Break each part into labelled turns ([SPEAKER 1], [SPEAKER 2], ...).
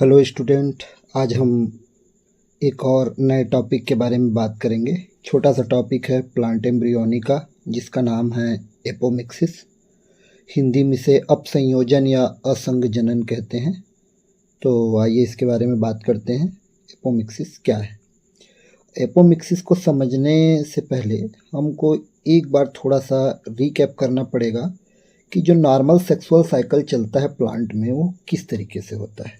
[SPEAKER 1] Hello student, आज हम एक और नए टॉपिक के बारे में बात करेंगे। छोटा सा टॉपिक है प्लांट एम्ब्रियोनी का, जिसका नाम है एपोमिक्सिस। हिंदी में इसे अपसंयोजन या असंग जनन कहते हैं। तो आइए इसके बारे में बात करते हैं। एपोमिक्सिस क्या है? एपोमिक्सिस को समझने से पहले हमको एक बार थोड़ा सा रिकैप करना पड़ेगा कि जो नॉर्मल सेक्सुअल साइकिल चलता है प्लांट में, वो किस तरीके से होता है।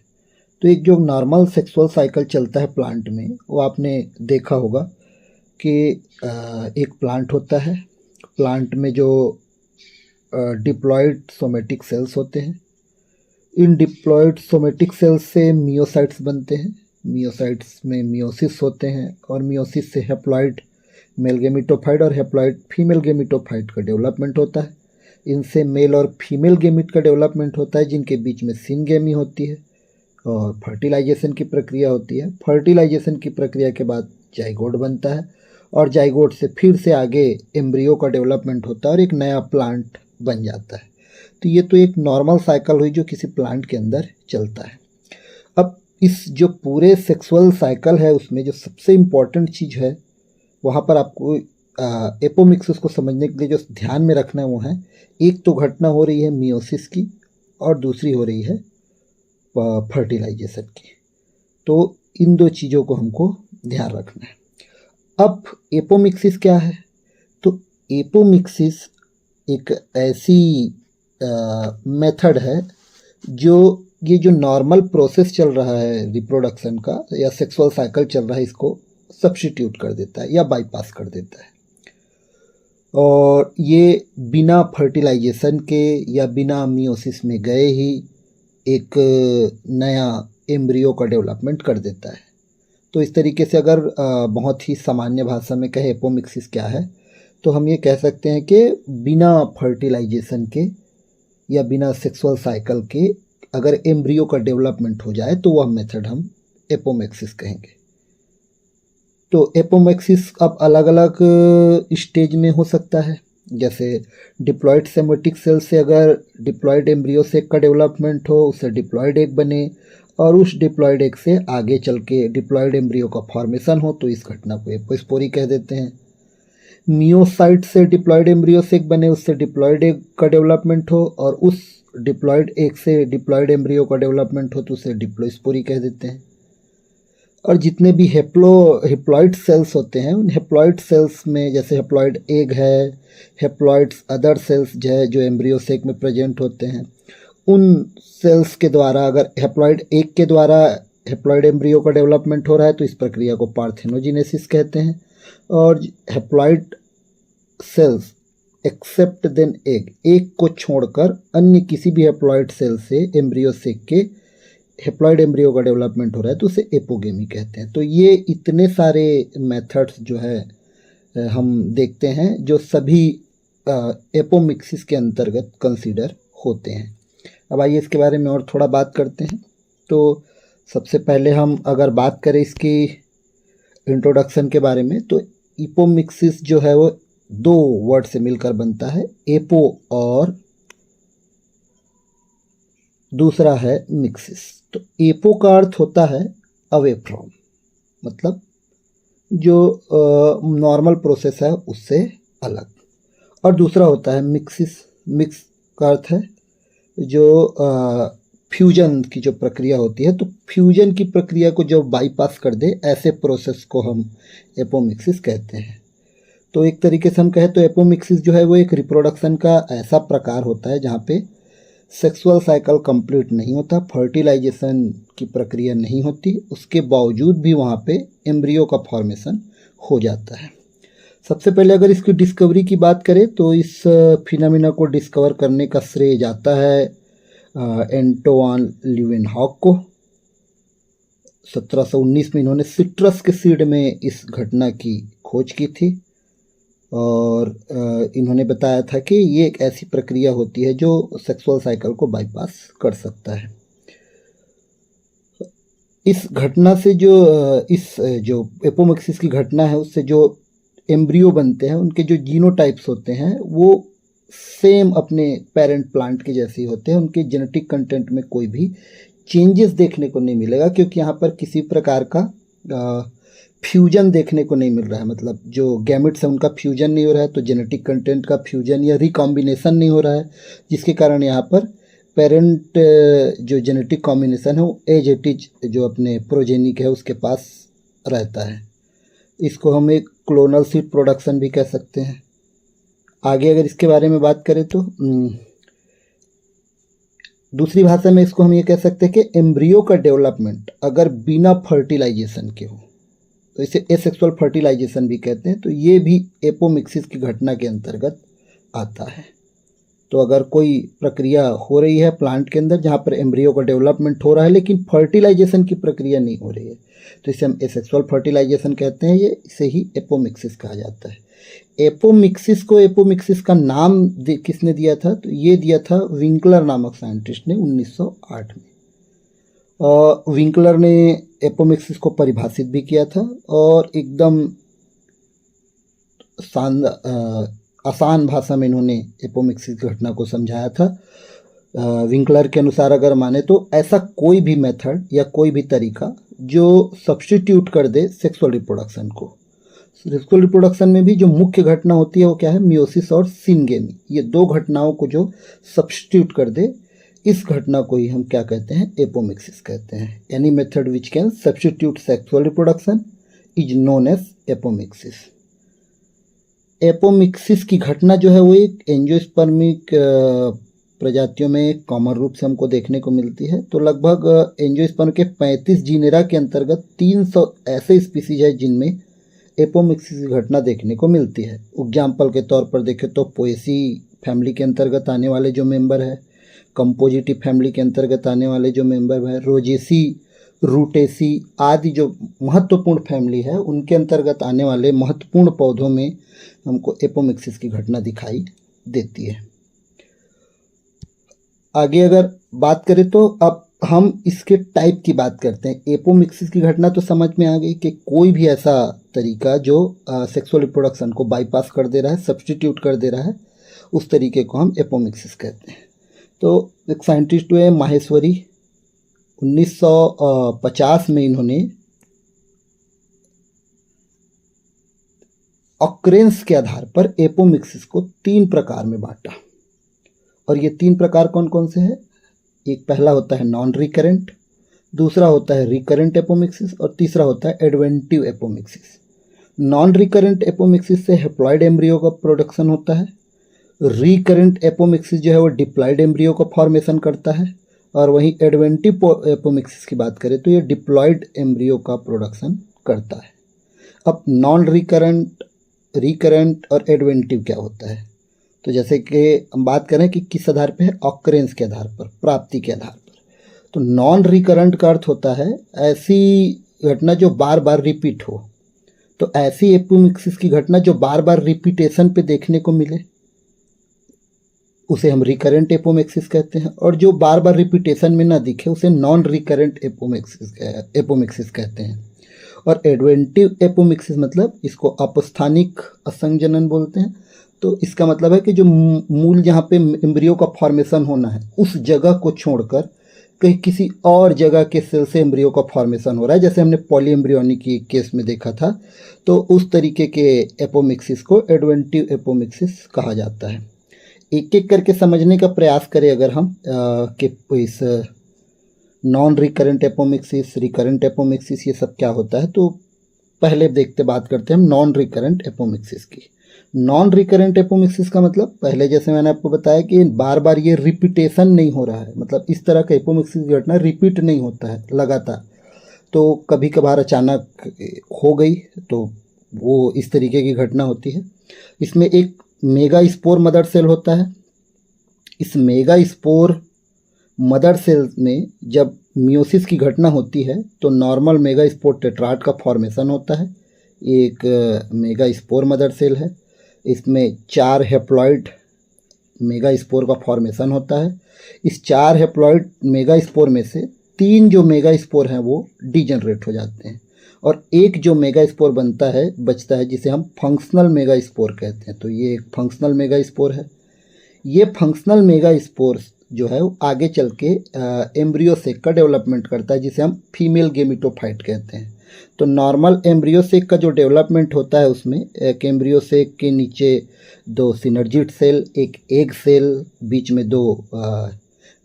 [SPEAKER 1] तो एक जो नॉर्मल सेक्सुअल साइकिल चलता है प्लांट में, वो आपने देखा होगा कि एक प्लांट होता है। प्लांट में जो डिप्लॉयड सोमेटिक सेल्स होते हैं, इन डिप्लॉयड सोमेटिक सेल्स से मियोसाइट्स बनते हैं। मियोसाइट्स में मियोसिस होते हैं और मियोसिस से हैप्लॉयड मेल गेमिटोफाइट और हैप्लॉयड फीमेल गेमिटोफाइट का डेवलपमेंट होता है। इनसे मेल और फीमेल गेमिट का डेवलपमेंट होता है, जिनके बीच में सिनगेमी होती है और फर्टिलाइजेशन की प्रक्रिया होती है। फर्टिलाइजेशन की प्रक्रिया के बाद जाइगोट बनता है और जाइगोट से फिर से आगे एम्ब्रियो का डेवलपमेंट होता है और एक नया प्लांट बन जाता है। तो ये तो एक नॉर्मल साइकिल हुई जो किसी प्लांट के अंदर चलता है। अब इस जो पूरे सेक्सुअल साइकिल है, उसमें जो सबसे इम्पॉर्टेंट चीज़ है, वहाँ पर आपको एपोमिक्सिस को समझने के लिए जो ध्यान में रखना है वो है, एक तो घटना हो रही है मियोसिस की और दूसरी हो रही है फर्टिलाइजेशन की। तो इन दो चीज़ों को हमको ध्यान रखना है। अब एपोमिक्सिस क्या है? तो एपोमिक्सिस एक ऐसी मेथड है जो ये जो नॉर्मल प्रोसेस चल रहा है रिप्रोडक्शन का या सेक्सुअल साइकिल चल रहा है, इसको सब्स्टिट्यूट कर देता है या बाईपास कर देता है। और ये बिना फर्टिलाइजेशन के या बिना मियोसिस में गए ही एक नया एम्ब्रियो का डेवलपमेंट कर देता है। तो इस तरीके से अगर बहुत ही सामान्य भाषा में कहे एपोमिक्सिस क्या है, तो हम ये कह सकते हैं कि बिना फर्टिलाइजेशन के या बिना सेक्सुअल साइकिल के अगर एम्ब्रियो का डेवलपमेंट हो जाए तो वह मेथड हम एपोमिक्सिस कहेंगे। तो एपोमिक्सिस अब अलग अलग स्टेज में हो सकता है। जैसे डिप्लॉयड सोमेटिक सेल से अगर डिप्लॉयड एम्ब्रियो से का डेवलपमेंट हो, उससे डिप्लॉयड एग बने और उस डिप्लॉयड एग से आगे चल के डिप्लॉयड एम्ब्रियो का फॉर्मेशन हो, तो इस घटना को एपोस्पोरी कह देते हैं। मियोसाइट से डिप्लॉयड एम्ब्रियो से एग बने, उससे डिप्लॉयड एग का डेवलपमेंट हो और उस डिप्लॉयड एग से डिप्लॉयड एम्ब्रियो का डेवलपमेंट हो, तो उसे डिप्लोस्पोरी कह देते हैं। और जितने भी हेप्लॉइड सेल्स होते हैं, उन हेप्लॉइड सेल्स में जैसे हेप्लॉइड एग है, हेप्लॉइड्स अदर सेल्स जो एम्ब्रियो सेक में प्रेजेंट होते हैं, उन सेल्स के द्वारा अगर हेप्लॉइड एग के द्वारा हेप्लॉइड एम्ब्रियो का डेवलपमेंट हो रहा है, तो इस प्रक्रिया को पार्थेनोजेनेसिस कहते हैं। और haploid cells except then egg को छोड़कर अन्य किसी भी हेप्लॉइड सेल से एम्ब्रियो सेक के हेप्लॉइड एम्ब्रियो का डेवलपमेंट हो रहा है, तो उसे एपोगेमी कहते हैं। तो ये इतने सारे मेथड्स जो है हम देखते हैं, जो सभी एपोमिक्सिस के अंतर्गत कंसीडर होते हैं। अब आइए इसके बारे में और थोड़ा बात करते हैं। तो सबसे पहले हम अगर बात करें इसकी इंट्रोडक्शन के बारे में, तो एपोमिक्सिस जो है वो दो वर्ड से मिलकर बनता है, एपो और दूसरा है मिक्सिस। तो एपो का अर्थ होता है अवे फ्रॉम, मतलब जो नॉर्मल प्रोसेस है उससे अलग। और दूसरा होता है मिक्सिस। मिक्स का अर्थ है जो फ्यूजन की जो प्रक्रिया होती है, तो फ्यूजन की प्रक्रिया को जो बाईपास कर दे, ऐसे प्रोसेस को हम एपोमिक्सिस कहते हैं। तो एक तरीके से हम कहें तो एपोमिक्सिस जो है वो एक रिप्रोडक्शन का ऐसा प्रकार होता है जहाँ पे सेक्सुअल साइकिल कंप्लीट नहीं होता, फर्टिलाइजेशन की प्रक्रिया नहीं होती, उसके बावजूद भी वहाँ पे एम्ब्रियो का फॉर्मेशन हो जाता है। सबसे पहले अगर इसकी डिस्कवरी की बात करें, तो इस फिनोमेना को डिस्कवर करने का श्रेय जाता है एंटोइन लीeuwenhoek को। 1719 में इन्होंने सिट्रस के सीड में इस घटना की खोज की थी और इन्होंने बताया था कि ये एक ऐसी प्रक्रिया होती है जो सेक्सुअल साइकिल को बाईपास कर सकता है। इस घटना से जो एपोमिक्सिस की घटना है, उससे जो एम्ब्रियो बनते हैं, उनके जो जीनोटाइप्स होते हैं वो सेम अपने पेरेंट प्लांट के जैसे ही होते हैं। उनके जेनेटिक कंटेंट में कोई भी चेंजेस देखने को नहीं मिलेगा, क्योंकि यहाँ पर किसी प्रकार का फ्यूजन देखने को नहीं मिल रहा है। मतलब जो गैमेट्स हैं उनका फ्यूजन नहीं हो रहा है, तो जेनेटिक कंटेंट का फ्यूजन या रिकॉम्बिनेशन नहीं हो रहा है, जिसके कारण यहाँ पर पेरेंट जो जेनेटिक कॉम्बिनेशन है वो एज इट इज जो अपने प्रोजेनिक है उसके पास रहता है। इसको हम एक क्लोनल सीड प्रोडक्शन भी कह सकते हैं। आगे अगर इसके बारे में बात करें तो दूसरी भाषा में इसको हम ये कह सकते हैं कि एम्ब्रियो का डेवलपमेंट अगर बिना फर्टिलाइजेशन के हो तो इसे एसेक्सुअल फर्टिलाइजेशन भी कहते हैं। तो ये भी एपोमिक्सिस की घटना के अंतर्गत आता है। तो अगर कोई प्रक्रिया हो रही है प्लांट के अंदर जहाँ पर एम्ब्रियो का डेवलपमेंट हो रहा है लेकिन फर्टिलाइजेशन की प्रक्रिया नहीं हो रही है, तो इसे हम एसेक्सुअल फर्टिलाइजेशन कहते हैं। ये इसे ही एपोमिक्सिस कहा जाता है। एपोमिक्सिस का नाम किसने दिया था? तो ये दिया था विंकलर नामक साइंटिस्ट ने 1908 में। विंकलर ने एपोमिक्सिस को परिभाषित भी किया था और एकदम आसान भाषा में इन्होंने एपोमिक्सिस की घटना को समझाया था। विंकलर के अनुसार अगर माने तो ऐसा कोई भी मेथड या कोई भी तरीका जो सब्स्टिट्यूट कर दे सेक्सुअल रिप्रोडक्शन को। सेक्सुअल रिप्रोडक्शन में भी जो मुख्य घटना होती है वो क्या है? मियोसिस और सिनगेमी। ये दो घटनाओं को जो सब्स्टिट्यूट कर दे, इस घटना को ही हम क्या कहते हैं? एपोमिक्सिस कहते हैं। Any method which can substitute sexual reproduction is known as apomixis. Apomixis की घटना जो है वो एक एंजियोस्पर्मिक प्रजातियों में कॉमन रूप से हमको देखने को मिलती है। तो लगभग एंजियोस्पर्म के 35 जीनेरा के अंतर्गत 300 ऐसे स्पीसीज है जिनमें एपोमिक्सिस की घटना देखने को मिलती है। एग्जाम्पल के तौर पर देखें तो पोएसी फैमिली के अंतर्गत आने वाले जो मेंबर है, कंपोजिटी फैमिली के अंतर्गत आने वाले जो मेंबर है, रोजेसी, रूटेसी आदि जो महत्वपूर्ण फैमिली है उनके अंतर्गत आने वाले महत्वपूर्ण पौधों में हमको एपोमिक्सिस की घटना दिखाई देती है। आगे अगर बात करें तो अब हम इसके टाइप की बात करते हैं। एपोमिक्सिस की घटना तो समझ में आ गई कि कोई भी ऐसा तरीका जो सेक्सुअल रिप्रोडक्शन को बाईपास कर दे रहा है, सब्स्टिट्यूट कर दे रहा है, उस तरीके को हम एपोमिक्सिस कहते हैं। तो एक साइंटिस्ट हुए माहेश्वरी, 1950 में इन्होंने ऑकरेंस के आधार पर एपोमिक्सिस को 3 प्रकार में बांटा। और ये 3 प्रकार कौन कौन से हैं? एक पहला होता है नॉन रिकरेंट, दूसरा होता है रिकरेंट एपोमिक्सिस और तीसरा होता है adventive apomixis. Non recurrent apomixis से हेप्लॉइड एम्ब्रियो का प्रोडक्शन होता है। रिकरेंट एपोमिक्सिस जो है वो डिप्लॉइड एम्ब्रियो का फॉर्मेशन करता है। और वहीं एडवेंटिव एपोमिक्सिस की बात करें तो ये डिप्लॉइड एम्ब्रियो का प्रोडक्शन करता है। अब नॉन रिकरेंट, रिकरेंट और एडवेंटिव क्या होता है? तो जैसे कि हम बात करें कि किस आधार पे है? ऑकरेंस के आधार पर, प्राप्ति के आधार पर। तो नॉन रिकरेंट का अर्थ होता है ऐसी घटना जो बार बार रिपीट हो। तो ऐसी एपोमिक्सिस की घटना जो बार बार रिपीटेशन पे देखने को मिले उसे हम रिकरेंट एपोमिक्सिस कहते हैं। और जो बार बार रिपीटेशन में ना दिखे उसे नॉन रिकरेंट एपोमिक्सिस कहते हैं। और एडवेंटिव एपोमिक्सिस मतलब इसको अपस्थानिक असंजनन बोलते हैं। तो इसका मतलब है कि जो मूल जहाँ पे एम्ब्रियो का फॉर्मेशन होना है उस जगह को छोड़कर कहीं किसी और जगह के सेल से एम्ब्रियो का फॉर्मेशन हो रहा है, जैसे हमने पॉली एम्ब्रियोनिक की केस में देखा था। तो उस तरीके के एपोमिक्सिस को एडवेंटिव एपोमिक्सिस कहा जाता है। एक एक करके समझने का प्रयास करें अगर हम कि इस non recurrent apomixis, recurrent apomixis ये सब क्या होता है, तो पहले बात करते हैं हम नॉन रिकरेंट एपोमिक्सिस की। नॉन रिकरेंट एपोमिक्सिस का मतलब पहले जैसे मैंने आपको बताया कि बार बार ये रिपीटेशन नहीं हो रहा है, मतलब इस तरह का एपोमिक्सिस घटना रिपीट नहीं होता है लगातार। तो कभी कभार अचानक हो गई तो वो इस तरीके की घटना होती है। इसमें एक मेगा स्पोर मदर सेल होता है। इस मेगा स्पोर मदर सेल में जब मियोसिस की घटना होती है तो नॉर्मल मेगा स्पोर टेट्राड का फॉर्मेशन होता है। एक मेगा स्पोर मदर सेल है, इसमें 4 हेप्लॉइड मेगा स्पोर का फॉर्मेशन होता है। इस 4 हेप्लॉइड मेगा स्पोर में से 3 जो मेगा स्पोर हैं वो डीजनरेट हो जाते हैं और एक जो मेगा स्पोर बचता है जिसे हम फंक्शनल मेगा स्पोर कहते हैं। तो ये एक फंक्शनल मेगा स्पोर है। ये फंक्शनल मेगा स्पोर जो है वो आगे चल के एम्ब्रियो सेक का डेवलपमेंट करता है, जिसे हम फीमेल गेमिटोफाइट कहते हैं। तो नॉर्मल एम्ब्रियो सेक का जो डेवलपमेंट होता है उसमें एक एम्ब्रियो सेक के नीचे 2 सिनर्जिड सेल, एक एग सेल, बीच में 2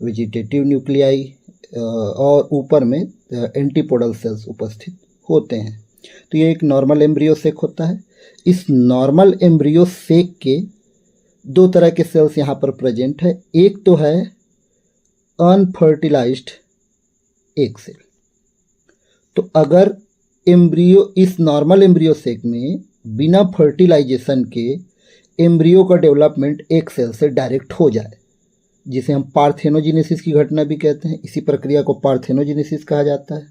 [SPEAKER 1] वेजिटेटिव न्यूक्लियाई और ऊपर में एंटीपोडल सेल्स उपस्थित होते हैं। तो ये एक नॉर्मल एम्ब्रियो सेक होता है। इस नॉर्मल एम्ब्रियो सेक के 2 तरह के सेल्स यहाँ पर प्रेजेंट है। एक तो है अनफर्टिलाइज्ड एग सेल। तो अगर एम्ब्रियो इस नॉर्मल एम्ब्रियो सेक में बिना फर्टिलाइजेशन के एम्ब्रियो का डेवलपमेंट एक सेल से डायरेक्ट हो जाए, जिसे हम पार्थेनोजेनेसिस की घटना भी कहते हैं, इसी प्रक्रिया को पार्थेनोजेनेसिस कहा जाता है।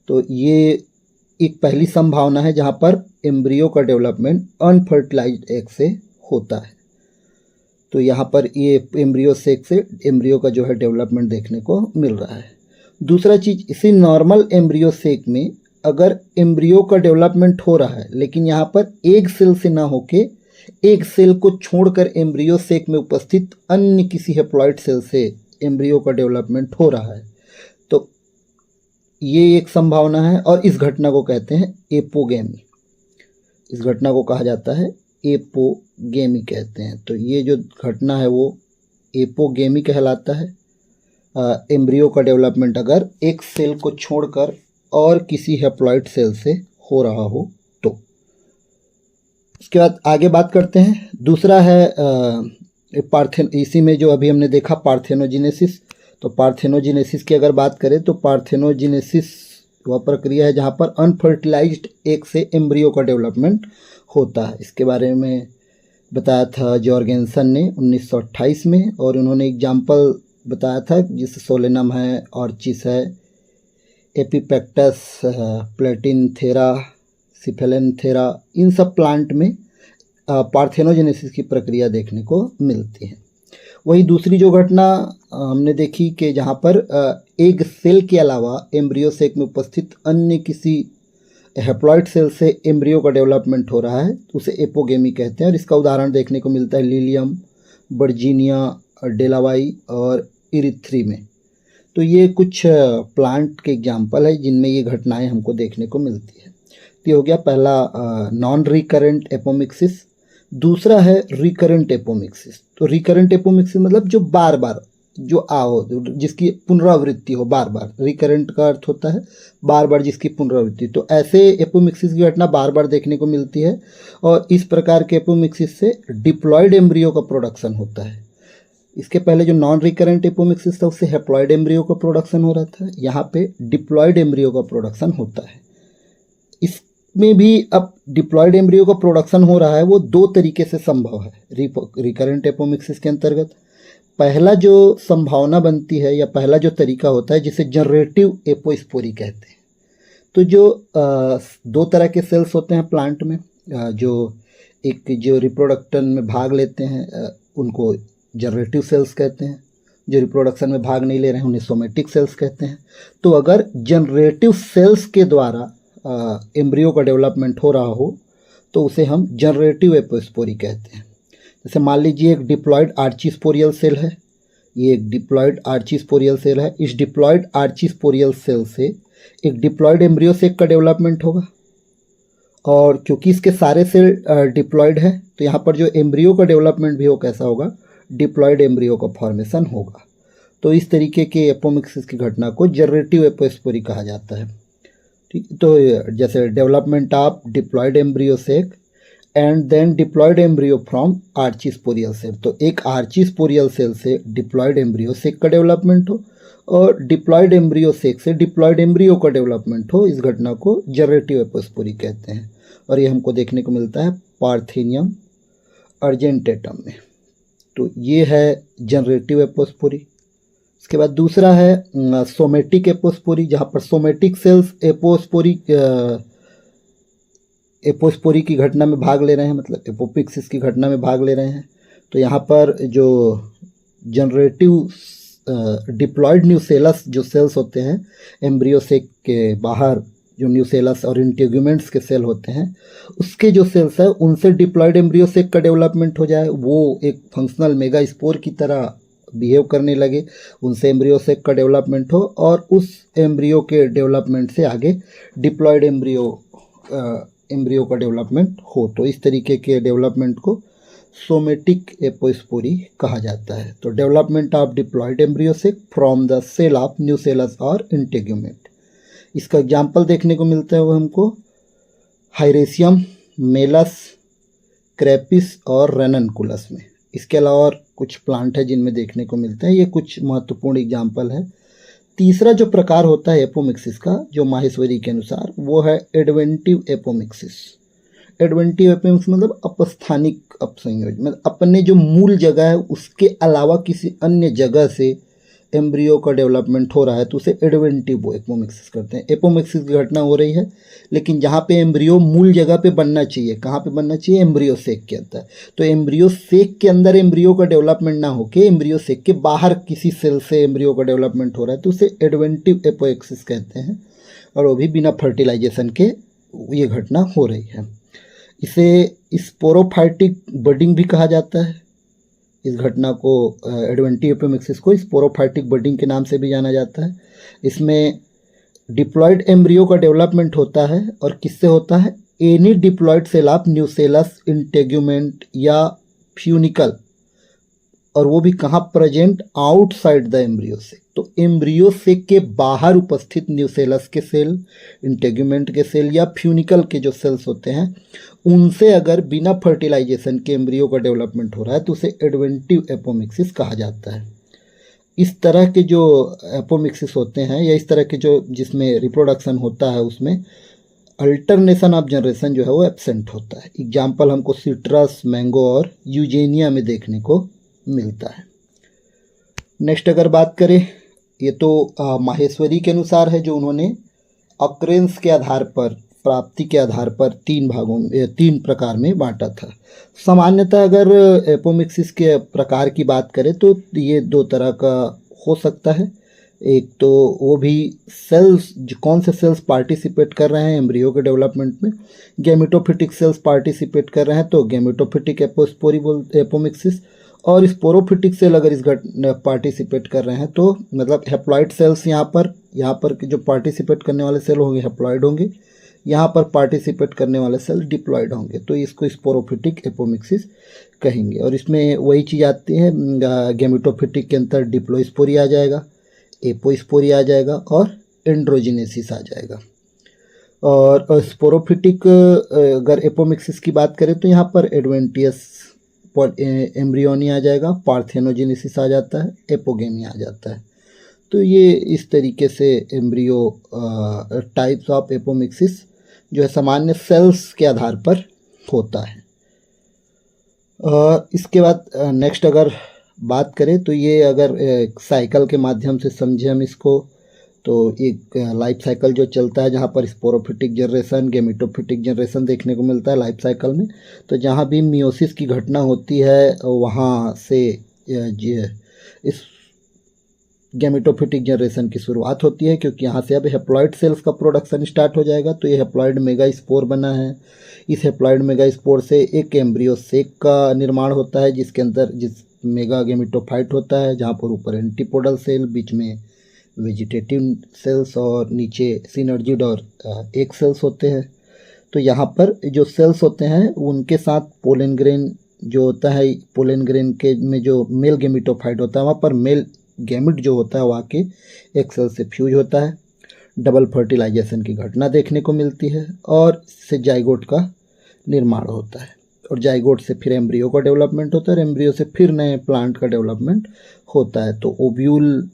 [SPEAKER 1] तो ये एक पहली संभावना है जहाँ पर एम्ब्रियो का डेवलपमेंट अनफर्टिलाइज्ड एग से होता है। तो यहाँ पर ये एम्ब्रियो सेक से एम्ब्रियो का जो है डेवलपमेंट देखने को मिल रहा है। दूसरा चीज़, इसी नॉर्मल एम्ब्रियो सेक में अगर एम्ब्रियो का डेवलपमेंट हो रहा है लेकिन यहाँ पर एग सेल से ना होके एग सेल को छोड़कर एम्ब्रियो सेक में उपस्थित अन्य किसी हेप्लॉइड सेल से एम्ब्रियो का डेवलपमेंट हो रहा है, तो ये एक संभावना है और इस घटना को कहते हैं एपोगेमी। इस घटना को कहा जाता है एपोगेमी कहते हैं। तो ये जो घटना है वो एपोगेमी कहलाता है। एम्ब्रियो का डेवलपमेंट अगर एक सेल को छोड़कर और किसी हेप्लॉइड सेल से हो रहा हो तो। इसके बाद आगे बात करते हैं। दूसरा है इसी में जो अभी हमने देखा पार्थेनोजेनेसिस। तो पार्थेनोजेनेसिस की अगर बात करें तो पार्थेनोजेनेसिस वह प्रक्रिया है जहाँ पर अनफर्टिलाइज्ड एग से एम्ब्रियो का डेवलपमेंट होता है। इसके बारे में बताया था जॉर्गेनसन ने 1928 में, और उन्होंने एग्जाम्पल बताया था जिससे सोलेनम है, ऑर्चिस है, एपिपेक्टस, प्लेटिनथेरा, सिफेलेनथेरा, इन सब प्लांट में पार्थेनोजेनेसिस की प्रक्रिया देखने को मिलती है। वही दूसरी जो घटना हमने देखी कि जहाँ पर एग सेल के अलावा एम्ब्रियो सेक में उपस्थित अन्य किसी हेप्लॉइड सेल से एम्ब्रियो का डेवलपमेंट हो रहा है, तो उसे एपोगेमी कहते हैं। और इसका उदाहरण देखने को मिलता है लिलियम, वर्जीनिया, डेलावाई और इरिथ्री में। तो ये कुछ प्लांट के एग्जाम्पल है जिनमें ये घटनाएं हमको देखने को मिलती है। तो ये हो गया पहला नॉन रिकरेंट एपोमिक्सिस। दूसरा है रिकरेंट एपोमिक्सिस। तो रिकरेंट एपोमिक्सिस मतलब जो बार बार जो जिसकी पुनरावृत्ति हो बार बार। रिकरेंट का अर्थ होता है बार बार जिसकी पुनरावृत्ति। तो ऐसे एपोमिक्सिस की घटना बार बार देखने को मिलती है, और इस प्रकार के एपोमिक्सिस से डिप्लॉयड एम्ब्रियो का प्रोडक्शन होता है। इसके पहले जो नॉन रिकरेंट एपोमिक्सिस था उससे हेप्लॉयड एम्ब्रियो का प्रोडक्शन हो रहा था, यहाँ पे डिप्लॉयड एम्ब्रियो का प्रोडक्शन होता है। इसमें भी अब डिप्लॉयड एम्ब्रियो का प्रोडक्शन हो रहा है वो 2 तरीके से संभव है रिकरेंट एपोमिक्सिस के अंतर्गत। पहला जो संभावना बनती है या पहला जो तरीका होता है जिसे जनरेटिव एपोस्पोरी कहते हैं। तो जो 2 तरह के सेल्स होते हैं प्लांट में, जो रिप्रोडक्शन में भाग लेते हैं उनको जनरेटिव सेल्स कहते हैं, जो रिप्रोडक्शन में भाग नहीं ले रहे हैं उन्हें सोमेटिक सेल्स कहते हैं। तो अगर जनरेटिव सेल्स के द्वारा एम्ब्रियो का डेवलपमेंट हो रहा हो तो उसे हम जनरेटिव एपोस्पोरी कहते हैं। जैसे मान लीजिए एक डिप्लॉयड आर्चिस्पोरियल सेल है, ये एक डिप्लॉयड आर्चिस्पोरियल सेल है। इस डिप्लॉयड आर्चिस्पोरियल सेल से एक डिप्लॉयड एम्ब्रियो सेक का डेवलपमेंट होगा, और क्योंकि इसके सारे सेल डिप्लॉयड है तो यहाँ पर जो एम्ब्रियो का डेवलपमेंट भी हो कैसा होगा, डिप्लॉयड एम्ब्रियो का फॉर्मेशन होगा। तो इस तरीके के एपोमिक्सिस की घटना को जनरेटिव एपोस्पोरी कहा जाता है। ठीक, तो जैसे development of diploid embryo sac and then diploid embryo from archesporial cell. तो एक आर्चिस्पोरियल सेल से डिप्लॉयड एम्ब्रियो सेक का डेवलपमेंट हो और डिप्लॉयड एम्ब्रियो सेक से डिप्लॉयड एम्ब्रियो का डेवलपमेंट हो, इस घटना को जनरेटिव एपोस्पोरी कहते हैं। और ये हमको देखने को मिलता है पार्थेनियम अर्जेंटेटम में। तो ये है जनरेटिव एपोस्पोरी। इसके बाद दूसरा है सोमेटिक एपोस्पोरी, जहाँ पर सोमेटिक सेल्स एपोस्पोरी की घटना में भाग ले रहे हैं, मतलब एपोपिक्सिस की घटना में भाग ले रहे हैं। तो यहाँ पर जो जनरेटिव डिप्लॉयड न्यूसेलस जो सेल्स होते हैं एम्ब्रियो सेक के बाहर, जो न्यूसेलस और इंटेगुमेंट्स के सेल होते हैं, उसके जो सेल्स है उनसे डिप्लॉयड एम्ब्रियो सेक का डेवलपमेंट हो जाए, वो एक फंक्शनल मेगा स्पोर की तरह बिहेव करने लगे, उनसे एम्ब्रियो सेक का डेवलपमेंट हो और उस एम्ब्रियो के डेवलपमेंट से आगे डिप्लॉयड एम्ब्रियो का डेवलपमेंट हो। तो इस तरीके के डेवलपमेंट को सोमेटिक एपोस्पोरी कहा जाता है। तो development of diploid embryo sac from the cell of nucellus और इंटेग्यूमेंट। इसका एग्जाम्पल देखने को मिलता है वो हमको हाइरेसियम, मेलस, क्रेपिस और रेननकुलस में। इसके अलावा और कुछ प्लांट है जिनमें देखने को मिलते हैं। ये कुछ महत्वपूर्ण एग्जाम्पल है। तीसरा जो प्रकार होता है एपोमिक्सिस का, जो माहेश्वरी के अनुसार, वो है एडवेंटिव एपोमिक्सिस। एडवेंटिव एपोमिक्सिस मतलब अपस्थानिक अपसंयोजन, मतलब अपने जो मूल जगह है उसके अलावा किसी अन्य जगह से एम्ब्रियो का डेवलपमेंट हो रहा है तो उसे एडवेंटिव एपोमिक्सिस करते हैं। एपोमिक्सिस की घटना हो रही है लेकिन जहाँ पे एम्ब्रियो मूल जगह पे बनना चाहिए, कहाँ पे बनना चाहिए, एम्ब्रियो सेक के अंदर। तो एम्ब्रियो सेक के अंदर एम्ब्रियो का डेवलपमेंट ना होके एम्ब्रियो सेक के बाहर किसी सेल से एम्ब्रियो का डेवलपमेंट हो रहा है तो उसे एडवेंटिव एपोमिक्सिस कहते हैं, और वो भी बिना फर्टिलाइजेशन के ये घटना हो रही है। इसे स्पोरोफाइटिक बडिंग भी कहा जाता है। इस घटना को एडवेंटिव एपोमिक्सिस को स्पोरोफाइटिक बडिंग के नाम से भी जाना जाता है। इसमें डिप्लॉयड एम्ब्रियो का डेवलपमेंट होता है और किससे होता है, any diploid cell of nucellus, integument या फ्यूनिकल, और वो भी कहाँ present, outside the embryo sac. तो एम्ब्रियो सेक के बाहर उपस्थित न्यूसेलस के सेल, इंटेग्यूमेंट के सेल या फ्यूनिकल के जो सेल्स होते हैं उनसे अगर बिना फर्टिलाइजेशन के एम्ब्रियो का डेवलपमेंट हो रहा है तो उसे एडवेंटिव एपोमिक्सिस कहा जाता है। इस तरह के जो एपोमिक्सिस होते हैं या इस तरह के जो जिसमें रिप्रोडक्शन होता है उसमें अल्टरनेशन ऑफ जनरेशन जो है वो एब्सेंट होता है। एग्जाम्पल हमको सिट्रस, मैंगो और यूजेनिया में देखने को मिलता है। नेक्स्ट अगर बात करें, ये तो माहेश्वरी के अनुसार है जो उन्होंने अक्रेंस के आधार पर, प्राप्ति के आधार पर तीन प्रकार में बांटा था। सामान्यतः अगर एपोमिक्सिस के प्रकार की बात करें तो ये दो तरह का हो सकता है। एक तो वो भी सेल्स, कौन से सेल्स पार्टिसिपेट कर रहे हैं एम्ब्रियो के डेवलपमेंट में। गैमेटोफिटिक सेल्स पार्टिसिपेट कर रहे हैं तो गैमेटोफिटिक एपोस्पोरी एपोमिक्सिस, और स्पोरोफिटिक सेल अगर इस पार्टिसिपेट कर रहे हैं तो मतलब हेप्लॉइड सेल्स यहाँ पर जो पार्टिसिपेट करने वाले सेल होंगे हेप्लॉइड होंगे, यहाँ पर पार्टिसिपेट करने वाले सेल डिप्लॉयड होंगे, तो इसको स्पोरोफिटिक एपोमिक्सिस कहेंगे। और इसमें वही चीज़ आती है, गैमेटोफिटिक के अंदर डिप्लोस्पोरी आ जाएगा, एपोस्पोरी आ जाएगा और एंड्रोजिनेसिस आ जाएगा। और स्पोरोफिटिक अगर एपोमिक्सिस की बात करें तो यहाँ पर एडवेंटियस एम्ब्रियोनी आ जाएगा, पार्थेनोजेनेसिस आ जाता है, एपोगेमी आ जाता है। तो ये इस तरीके से एम्ब्रियो टाइप्स ऑफ एपोमिक्सिस जो है सामान्य सेल्स के आधार पर होता है। इसके बाद नेक्स्ट अगर बात करें तो ये अगर साइकिल के माध्यम से समझे हम इसको, तो एक लाइफ साइकिल जो चलता है जहाँ पर स्पोरोफिटिक जनरेशन, गैमेटोफिटिक जनरेशन देखने को मिलता है लाइफ साइकिल में। तो जहाँ भी मियोसिस की घटना होती है वहाँ से इस गैमेटोफिटिक जनरेशन की शुरुआत होती है, क्योंकि यहाँ से अब हेप्लॉइड सेल्स का प्रोडक्शन स्टार्ट हो जाएगा। तो ये हेप्लॉइड मेगास्पोर बना है, इस हेप्लॉइड मेगास्पोर से एक एम्ब्रियो सेक का निर्माण होता है जिसके अंदर जिस मेगा गैमेटोफाइट होता है, जहाँ पर ऊपर एंटीपोडल सेल, बीच में वेजिटेटिव सेल्स और नीचे सिनर्जिड और एग सेल्स होते हैं। तो यहाँ पर जो सेल्स होते हैं उनके साथ पोलन ग्रेन जो होता है, पोलन ग्रेन के में जो मेल गैमेटोफाइट होता है वहाँ पर मेल गैमेट जो होता है वो आके एक सेल से फ्यूज होता है, डबल फर्टिलाइजेशन की घटना देखने को मिलती है और इससे जाइगोट का निर्माण होता है, और जाइगोट से फिर एम्ब्रियो का डेवलपमेंट होता है और एम्ब्रियो से फिर नए प्लांट का डेवलपमेंट होता है। तो ओव्यूल,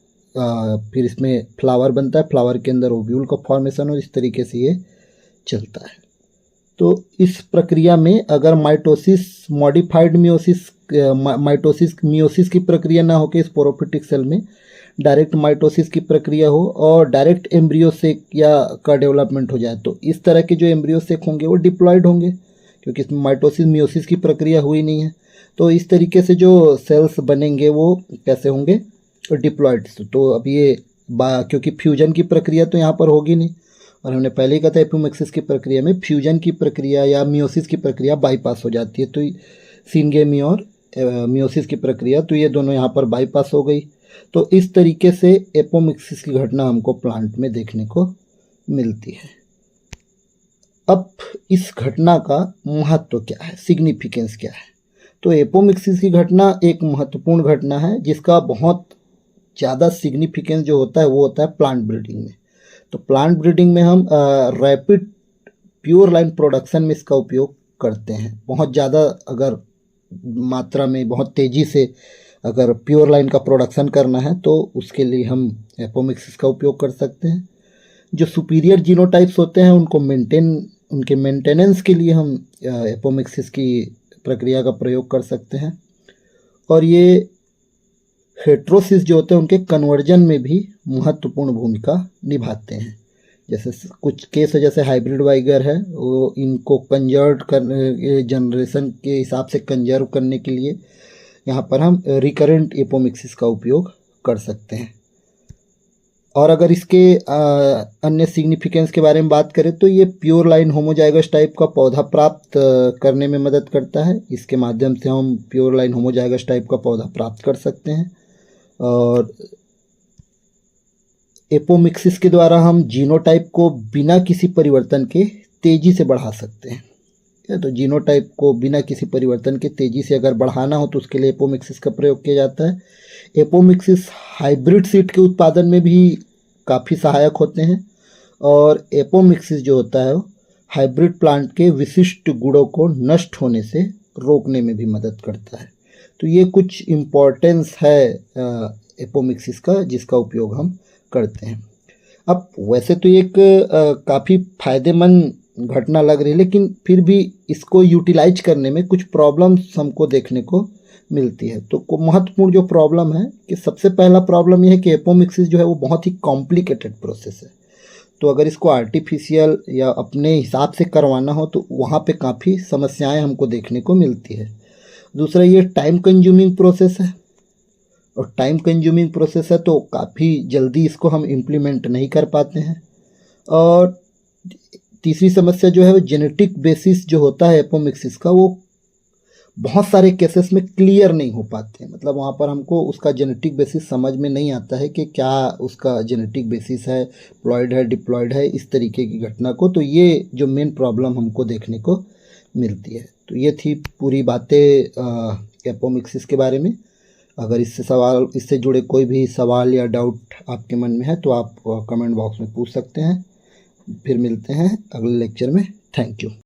[SPEAKER 1] फिर इसमें फ्लावर बनता है, फ्लावर के अंदर ओव्यूल का फॉर्मेशन हो, इस तरीके से ये चलता है। तो इस प्रक्रिया में अगर माइटोसिस, मॉडिफाइड मियोसिस की प्रक्रिया ना होकर स्पोरोफिटिक सेल में डायरेक्ट माइटोसिस की प्रक्रिया हो और डायरेक्ट एम्ब्रियो सेक या का डेवलपमेंट हो जाए, तो इस तरह के जो एम्ब्रियो सेक होंगे वो डिप्लॉयड होंगे, क्योंकि इसमें माइटोसिस मियोसिस की प्रक्रिया हुई नहीं है। तो इस तरीके से जो सेल्स बनेंगे वो कैसे होंगे, डिप्लॉयड। तो अब ये क्योंकि फ्यूजन की प्रक्रिया तो यहाँ पर होगी नहीं, और हमने पहले ही कहा था एपोमिक्सिस की प्रक्रिया में फ्यूजन की प्रक्रिया या मियोसिस की प्रक्रिया बाईपास हो जाती है, तो सिनगेमी और मियोसिस की प्रक्रिया, तो ये दोनों यहाँ पर बाईपास हो गई। तो इस तरीके से एपोमिक्सिस की घटना हमको प्लांट में देखने को मिलती है। अब इस घटना का महत्व क्या है, सिग्निफिकेंस क्या है? तो एपोमिक्सिस की घटना एक महत्वपूर्ण घटना है जिसका बहुत ज़्यादा सिग्निफिकेंस जो होता है वो होता है प्लांट ब्रीडिंग में। तो प्लांट ब्रीडिंग में हम रैपिड प्योर लाइन प्रोडक्शन में इसका उपयोग करते हैं। बहुत ज़्यादा अगर मात्रा में बहुत तेज़ी से अगर प्योर लाइन का प्रोडक्शन करना है तो उसके लिए हम एपोमिक्सिस का उपयोग कर सकते हैं। जो सुपीरियर जीनोटाइप्स होते हैं उनके मेंटेनेंस के लिए हम एपोमिक्सिस की प्रक्रिया का प्रयोग कर सकते हैं। और ये हेट्रोसिस जो होते हैं उनके कन्वर्जन में भी महत्वपूर्ण भूमिका निभाते हैं। जैसे कुछ केस है, जैसे हाइब्रिड वाइगर है, वो इनको कंजर्व करने जनरेशन के हिसाब से कंजर्व करने के लिए यहाँ पर हम रिकरेंट एपोमिक्सिस का उपयोग कर सकते हैं। और अगर इसके अन्य सिग्निफिकेंस के बारे में बात करें तो ये प्योर लाइन होमोजाइगस टाइप का पौधा प्राप्त करने में मदद करता है। इसके माध्यम से हम प्योर लाइन होमोजाइगस टाइप का पौधा प्राप्त कर सकते हैं। और एपोमिक्सिस के द्वारा हम जीनोटाइप को बिना किसी परिवर्तन के तेज़ी से बढ़ा सकते हैं। तो जीनोटाइप को बिना किसी परिवर्तन के तेज़ी से अगर बढ़ाना हो तो उसके लिए एपोमिक्सिस का प्रयोग किया जाता है। एपोमिक्सिस हाइब्रिड सीड के उत्पादन में भी काफ़ी सहायक होते हैं। और एपोमिक्सिस जो होता है वो हाइब्रिड प्लांट के विशिष्ट गुणों को नष्ट होने से रोकने में भी मदद करता है। तो ये कुछ इम्पोर्टेंस है एपोमिक्सिस का जिसका उपयोग हम करते हैं। अब वैसे तो एक काफ़ी फायदेमंद घटना लग रही है, लेकिन फिर भी इसको यूटिलाइज करने में कुछ प्रॉब्लम्स हमको देखने को मिलती है। तो महत्वपूर्ण जो प्रॉब्लम है कि सबसे पहला प्रॉब्लम यह है कि एपोमिक्सिस जो है वो बहुत ही कॉम्प्लिकेटेड प्रोसेस है। तो अगर इसको आर्टिफिशियल या अपने हिसाब से करवाना हो तो वहाँ पे काफ़ी समस्याएं हमको देखने को मिलती है। दूसरा, ये टाइम कंज्यूमिंग प्रोसेस है, और टाइम कंज्यूमिंग प्रोसेस है तो काफ़ी जल्दी इसको हम इम्प्लीमेंट नहीं कर पाते हैं। और तीसरी समस्या जो है वो जेनेटिक बेसिस जो होता है एपोमिक्सिस का, वो बहुत सारे केसेस में क्लियर नहीं हो पाते हैं। मतलब वहाँ पर हमको उसका जेनेटिक बेसिस समझ में नहीं आता है कि क्या उसका जेनेटिक बेसिस है, प्लॉयड है, डिप्लॉयड है, इस तरीके की घटना को। तो ये जो मेन प्रॉब्लम हमको देखने को मिलती है। तो ये थी पूरी बातें एपोमिक्सिस के बारे में। अगर इससे जुड़े कोई भी सवाल या डाउट आपके मन में है तो आप कमेंट बॉक्स में पूछ सकते हैं। फिर मिलते हैं अगले लेक्चर में। Thank you.